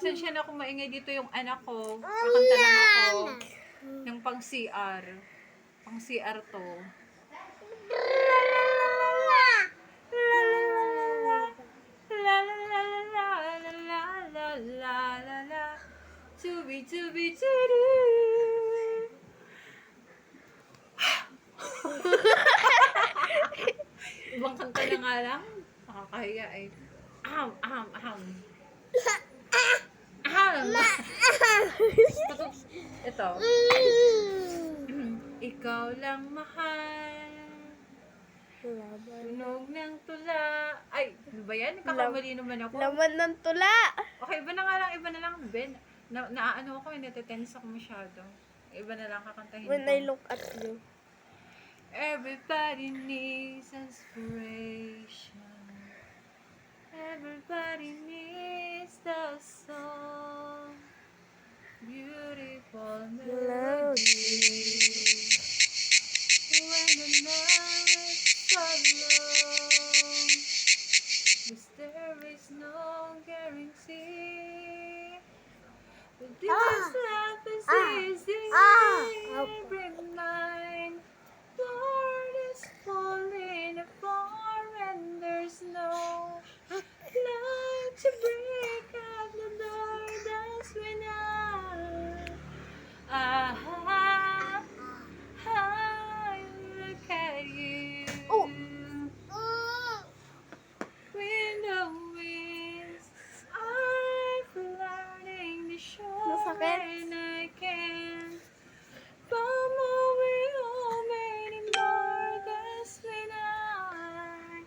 Pasensya na kung maingay dito yung anak ko. Kakanta lang ako. Yung pang CR. Pang CR to. Tubi tubi tudu. Ibang kanta na nga lang. Nakakahiya eh. Aham, aham, aham. Aham. Ito. Ikaw lang mahal. Tunog ng tula. Ay, ano ba yan? Nakakamali naman ako. Laman ng tula. Okay, iba na nga lang, iba na lang, Ben. Naano ako, natetense ako masyado. Iba na lang kakantahin When ko. I look at you. Everybody needs inspiration. Everybody needs the song. Beautiful melody. When the nights are long, yes, there is no guarantee. But this life is easy. Every mind, Lord is falling apart, and there's no light to break out the door. That's when I look at you. When the winds are flooding the shore, Masakit. and I can't come away home anymore. That's when I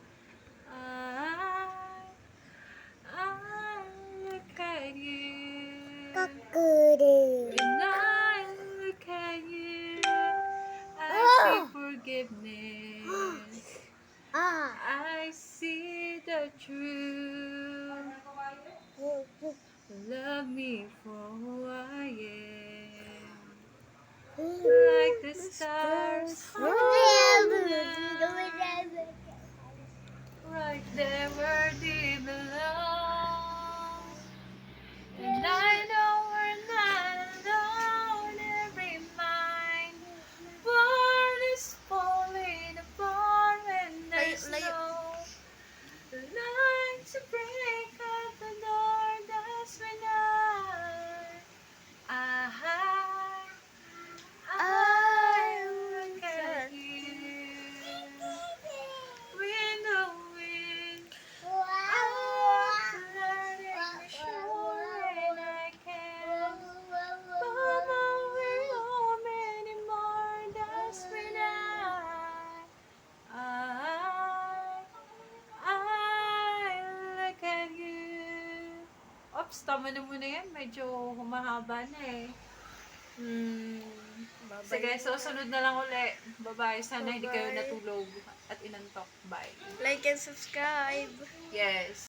look at you. When I look at you, I see forgiveness. I see the truth. Love me for who I am. Like the stars right there where they belong. And I know we're not alone. Every mind, world is falling apart, and there's no light to break out the door. That's when I look at you. When the wind flooding the shore, and I can't come away home anymore. That's when I look at you. Ops, tama na muna yan. Medyo humahaba na eh. Sige, susunod na lang uli. Bye-bye. Sana hindi kayo Bye-bye. natulog at inantok. Bye. Like and subscribe. Yes.